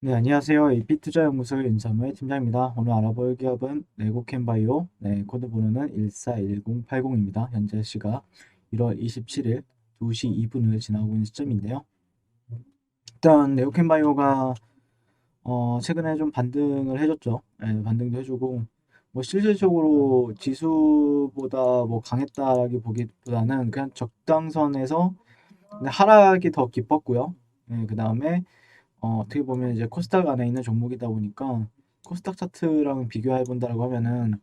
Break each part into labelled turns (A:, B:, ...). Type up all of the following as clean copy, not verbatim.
A: 네, 안녕하세요. 이피투자연구소의 윤사무의 팀장입니다. 오늘 알아볼 기업은 레고캔바이오, 코드 번호는 141080입니다. 현재 시각 1월 27일 2시 2분을 지나고 있는 시점인데요. 일단 레고캔바이오가 최근에 좀 반등을 해줬죠. 반등도 해주고 뭐 실질적으로 지수보다 뭐 강했다라기 보기보다는 그냥 적당선에서 하락이 더 깊었고요. 그 다음에 어떻게 보면 이제 코스닥 안에 있는 종목이다 보니까 코스닥 차트랑 비교해 본다고 하면은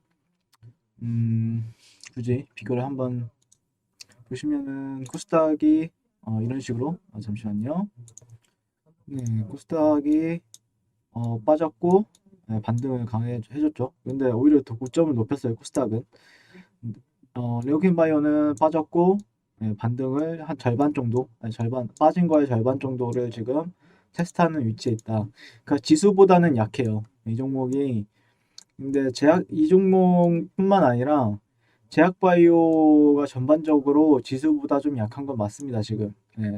A: 음, 굳이 비교를 한번 보시면은 코스닥이 이런 식으로 잠시만요. 네, 코스닥이 빠졌고 반등을 강해줬죠. 근데 오히려 더 고점을 높였어요. 코스닥은 레오킨바이오는 빠졌고 반등을 한 절반 정도, 아니, 절반 빠진 거의 절반 정도를 지금 테스트하는 위치에 있다. 그러니까 지수보다는 약해요. 이 종목이. 근데 이 종목뿐만 아니라 제약바이오가 전반적으로 지수보다 좀 약한 건 맞습니다. 지금.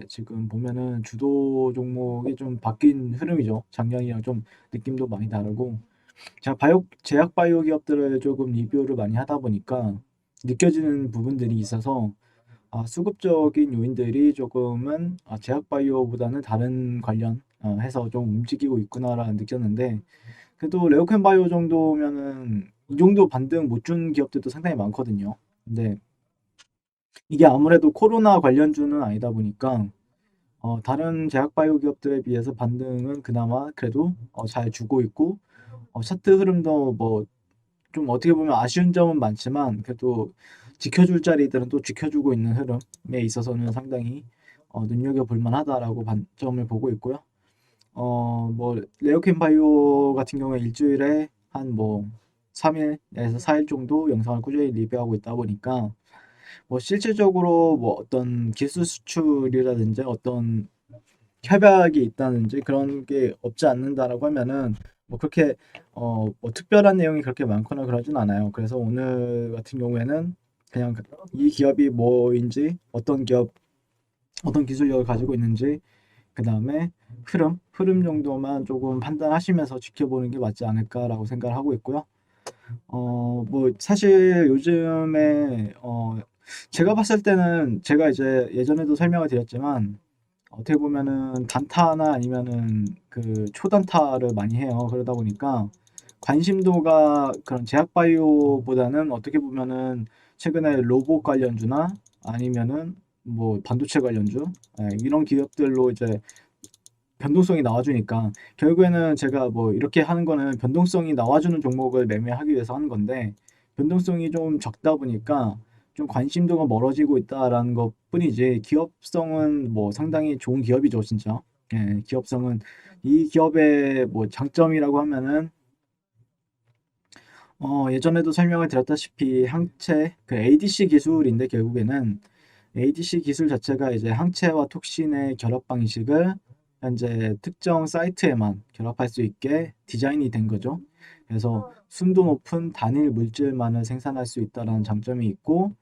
A: 지금 보면은 주도 종목이 좀 바뀐 흐름이죠. 작년이랑 좀 느낌도 많이 다르고. 제가 제약바이오 기업들을 조금 리뷰를 많이 하다 보니까 느껴지는 부분들이 있어서 수급적인 요인들이 조금은 제약바이오보다는 다른 관련 해서 좀 움직이고 있구나라 느꼈는데 그래도 레오캔바이오 정도면은 이 정도 반등 못 준 기업들도 상당히 많거든요. 근데 이게 아무래도 코로나 관련주는 아니다 보니까 다른 제약바이오 기업들에 비해서 반등은 그나마 그래도 잘 주고 있고 차트 흐름도 뭐 좀 어떻게 보면 아쉬운 점은 많지만 그래도 지켜줄 자리들은 또 지켜주고 있는 흐름에 있어서는 상당히 눈여겨볼 만하다라고 관점을 보고 있고요. 뭐 레오캔 바이오 같은 경우에 일주일에 한 뭐 3일에서 4일 정도 영상을 꾸준히 리뷰하고 있다 보니까 뭐 실질적으로 뭐 어떤 기술 수출이라든지 어떤 협약이 있다든지 그런 게 없지 않는다라고 하면은 뭐 그렇게 뭐 특별한 내용이 그렇게 많거나 그러진 않아요. 그래서 오늘 같은 경우에는 그냥 이 기업이 뭐인지 어떤 기술력을 가지고 있는지 그다음에 흐름 정도만 조금 판단하시면서 지켜보는 게 맞지 않을까라고 생각을 하고 있고요. 뭐 사실 요즘에 제가 봤을 때는 제가 이제 예전에도 설명을 드렸지만 어떻게 보면은 단타나 아니면은 그 초단타를 많이 해요. 그러다 보니까 관심도가 그런 제약바이오보다는 어떻게 보면은 최근에 로봇 관련주나 아니면은 뭐 반도체 관련주 이런 기업들로 이제 변동성이 나와주니까 결국에는 제가 뭐 이렇게 하는 거는 변동성이 나와주는 종목을 매매하기 위해서 하는 건데 변동성이 좀 적다 보니까 좀 관심도가 멀어지고 있다라는 것 뿐이지 기업성은 뭐 상당히 좋은 기업이죠 진짜. 기업성은 이 기업의 뭐 장점이라고 하면은 예전에도 설명을 드렸다시피 항체 그 ADC 기술인데 결국에는 ADC 기술 자체가 이제 항체와 톡신의 결합 방식을 현재 특정 사이트에만 결합할 수 있게 디자인이 된 거죠. 그래서 순도 높은 단일 물질만을 생산할 수 있다는 장점이 있고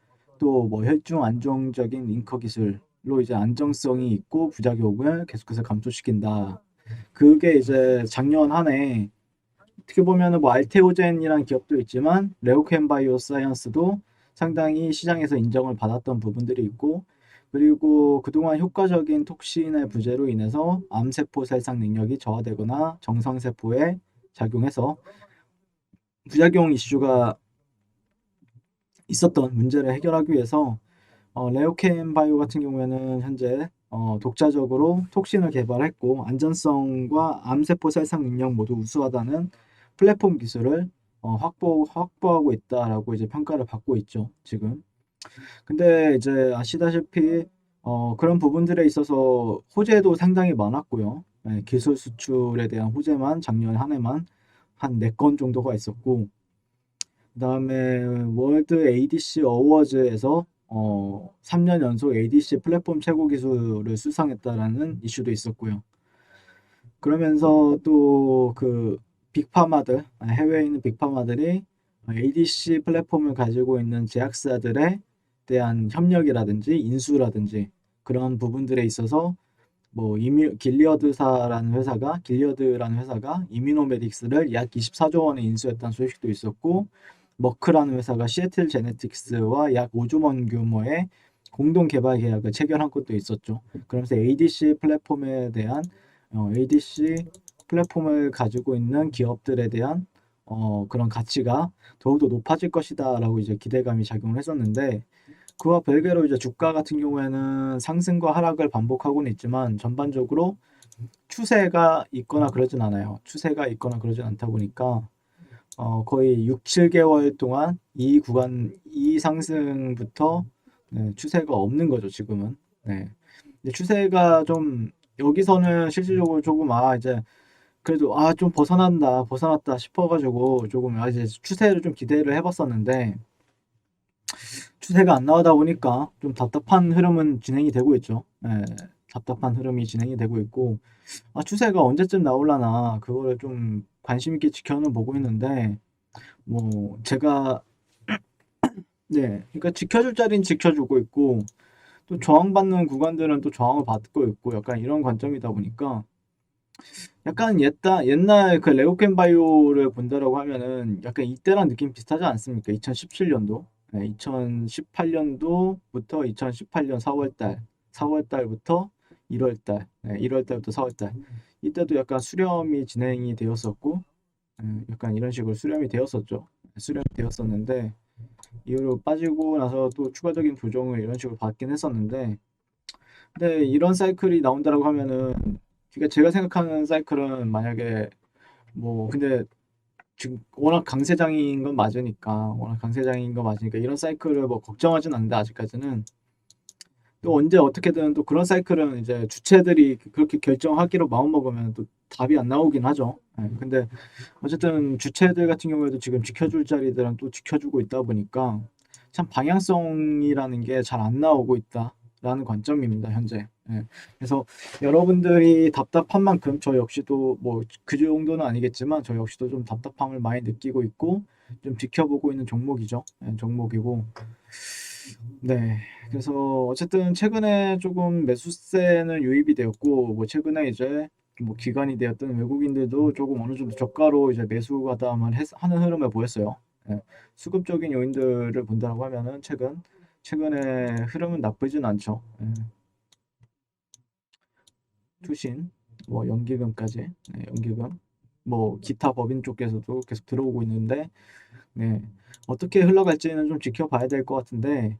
A: 또 뭐 혈중 안정적인 링커 기술로 이제 안정성이 있고 부작용을 계속해서 감소시킨다. 그게 이제 작년 한 해 어떻게 보면은 뭐 알테오젠이라는 기업도 있지만 레오켄 바이오 사이언스도 상당히 시장에서 인정을 받았던 부분들이 있고 그리고 그동안 효과적인 톡신의 부재로 인해서 암세포 살상 능력이 저하되거나 정상세포에 작용해서 부작용 이슈가 있었던 문제를 해결하기 위해서 레오켄 바이오 같은 경우에는 현재 독자적으로 톡신을 개발했고 안전성과 암세포 살상 능력 모두 우수하다는 플랫폼 기술을 확보하고 있다라고 이제 평가를 받고 있죠, 지금. 근데 이제 아시다시피 그런 부분들에 있어서 호재도 상당히 많았고요. 기술 수출에 대한 호재만 작년 한 해만 한 4건 정도가 있었고 그다음에 월드 ADC 어워즈에서 3년 연속 ADC 플랫폼 최고 기술을 수상했다라는 이슈도 있었고요. 그러면서 또 그 빅파마들, 해외에 있는 빅파마들이 ADC 플랫폼을 가지고 있는 제약사들에 대한 협력이라든지 인수라든지 그런 부분들에 있어서 길리어드라는 회사가 이뮤노메딕스를 약 24조 원에 인수했다는 소식도 있었고, 머크라는 회사가 시애틀 제네틱스와 약 5조 원 규모의 공동 개발 계약을 체결한 것도 있었죠. 그러면서 ADC 플랫폼을 가지고 있는 기업들에 대한 그런 가치가 더욱더 높아질 것이다라고 이제 기대감이 작용을 했었는데, 그와 별개로 이제 주가 같은 경우에는 상승과 하락을 반복하고는 있지만 전반적으로 추세가 있거나 그러진 않아요. 추세가 있거나 그러진 않다 보니까 거의 6, 7개월 동안 이 상승부터 추세가 없는 거죠, 지금은. 네. 이제 추세가 좀 여기서는 실질적으로 조금 이제 그래도 좀 벗어났다 싶어가지고 조금 이제 추세를 좀 기대를 해봤었는데 추세가 안 나오다 보니까 좀 답답한 흐름은 진행이 되고 있죠. 예, 답답한 흐름이 진행이 되고 있고, 추세가 언제쯤 나올라나, 그거를 좀 관심 있게 지켜는 보고 있는데, 제가, 네, 그러니까 지켜줄 자리는 지켜주고 있고, 또 저항받는 구간들은 또 저항을 받고 있고, 약간 이런 관점이다 보니까, 약간 옛날 그 레오켄 바이오를 본다라고 하면은, 약간 이때랑 느낌 비슷하지 않습니까? 2017년도. 2018년도부터 2018년 4월달부터 1월달, 1월달부터 4월달. 이때도 약간 수렴이 진행이 되었었고, 약간 이런 식으로 수렴이 되었었죠. 수렴이 되었었는데, 이후로 빠지고 나서 또 추가적인 조정을 이런 식으로 받긴 했었는데, 근데 이런 사이클이 나온다라고 하면은, 그러니까 제가 생각하는 사이클은 만약에, 근데 지금 워낙 강세장인 건 맞으니까 이런 사이클을 걱정하진 않는데 아직까지는 또 언제 어떻게든 또 그런 사이클은 이제 주체들이 그렇게 결정하기로 마음먹으면 또 답이 안 나오긴 하죠. 근데 어쨌든 주체들 같은 경우에도 지금 지켜줄 자리들은 또 지켜주고 있다 보니까 참 방향성이라는 게 잘 안 나오고 있다라는 관점입니다, 현재. 그래서 여러분들이 답답한 만큼 저 역시도 그 정도는 아니겠지만 저 역시도 좀 답답함을 많이 느끼고 있고 좀 지켜보고 있는 종목이죠. 종목이고. 네. 그래서 어쨌든 최근에 조금 매수세는 유입이 되었고, 최근에 이제 기관이 되었던 외국인들도 조금 어느 정도 저가로 이제 매수 가담을 하는 흐름을 보였어요. 수급적인 요인들을 본다고 하면은 최근에 흐름은 나쁘진 않죠. 투신, 연기금까지, 연기금, 기타 법인 쪽에서도 계속 들어오고 있는데, 네. 어떻게 흘러갈지는 좀 지켜봐야 될 것 같은데,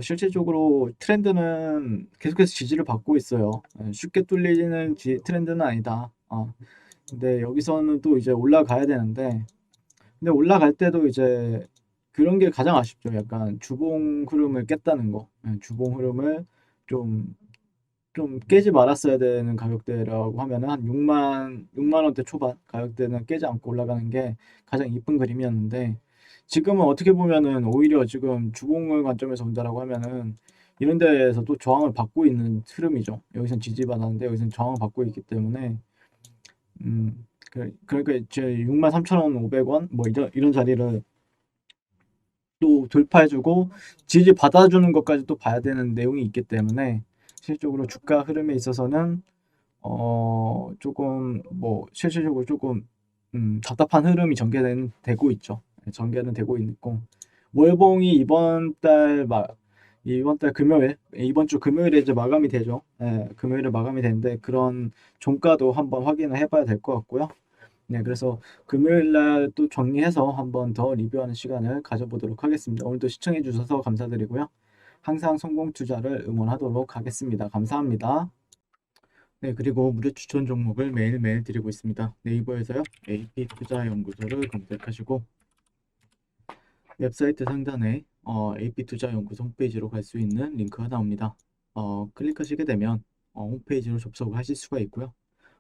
A: 실질적으로 트렌드는 계속해서 지지를 받고 있어요. 쉽게 뚫리는 트렌드는 아니다. 근데 여기서는 또 이제 올라가야 되는데, 근데 올라갈 때도 이제 그런 게 가장 아쉽죠. 약간 주봉 흐름을 깼다는 거. 주봉 흐름을 좀, 좀 깨지 말았어야 되는 가격대라고 하면은 한 6만 원대 초반 가격대는 깨지 않고 올라가는 게 가장 이쁜 그림이었는데, 지금은 어떻게 보면은 오히려 지금 주봉을 관점에서 본다라고 하면은 이런 데에서 또 저항을 받고 있는 흐름이죠. 여기선 지지받았는데 여기선 저항을 받고 있기 때문에 그러니까 이제 63,500원 이런 자리를 또 돌파해주고 지지 받아주는 것까지 또 봐야 되는 내용이 있기 때문에 실질적으로 주가 흐름에 있어서는 조금 실질적으로 조금 답답한 흐름이 되고 있죠. 전개는 되고 있고 월봉이 이번 달 금요일 이번 주 금요일에 이제 마감이 되죠. 금요일에 마감이 되는데 그런 종가도 한번 확인을 해봐야 될 것 같고요. 네, 그래서 금요일 날 또 정리해서 한번 더 리뷰하는 시간을 가져보도록 하겠습니다. 오늘도 시청해 주셔서 감사드리고요. 항상 성공 투자를 응원하도록 하겠습니다. 감사합니다. 네, 그리고 무료 추천 종목을 매일매일 드리고 있습니다. 네이버에서요, AP투자연구소를 검색하시고 웹사이트 상단에 AP투자연구소 홈페이지로 갈 수 있는 링크가 나옵니다. 클릭하시게 되면 홈페이지로 접속을 하실 수가 있고요.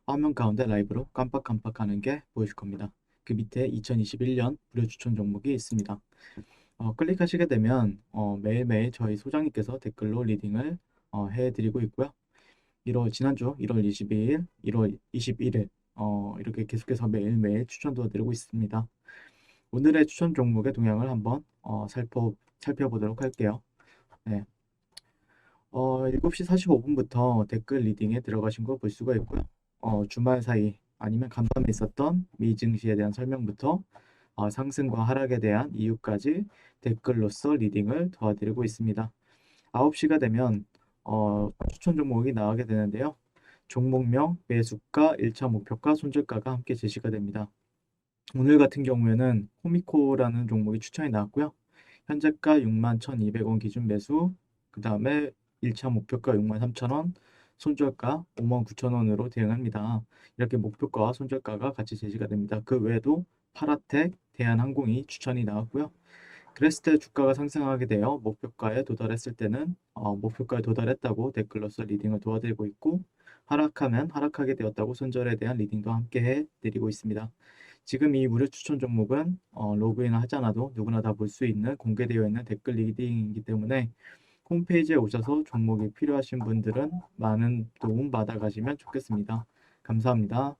A: 화면 가운데 라이브로 깜빡깜빡하는 게 보이실 겁니다. 그 밑에 2021년 무료 추천 종목이 있습니다. 클릭하시게 되면 매일매일 저희 소장님께서 댓글로 리딩을 해드리고 있고요. 지난주 1월 22일, 1월 21일 이렇게 계속해서 매일매일 추천도 드리고 있습니다. 오늘의 추천 종목의 동향을 한번 살펴보도록 할게요. 네. 7시 45분부터 댓글 리딩에 들어가신 거 볼 수가 있고요. 주말 사이 아니면 간밤에 있었던 미 증시에 대한 설명부터 상승과 하락에 대한 이유까지 댓글로서 리딩을 도와드리고 있습니다. 9시가 되면 추천 종목이 나가게 되는데요. 종목명, 매수가, 1차 목표가, 손절가가 함께 제시가 됩니다. 오늘 같은 경우에는 코미코라는 종목이 추천이 나왔고요. 현재가 61,200원 기준 매수, 그 다음에 1차 목표가 63,000원, 손절가 59,000원으로 대응합니다. 이렇게 목표가와 손절가가 같이 제시가 됩니다. 그 외에도 파라텍, 대한항공이 추천이 나왔고요. 그랬을 때 주가가 상승하게 되어 목표가에 도달했을 때는 목표가에 도달했다고 댓글로서 리딩을 도와드리고 있고, 하락하면 하락하게 되었다고 손절에 대한 리딩도 함께 해드리고 있습니다. 지금 이 무료 추천 종목은 로그인을 하지 않아도 누구나 다 볼 수 있는 공개되어 있는 댓글 리딩이기 때문에 홈페이지에 오셔서 종목이 필요하신 분들은 많은 도움 받아가시면 좋겠습니다. 감사합니다.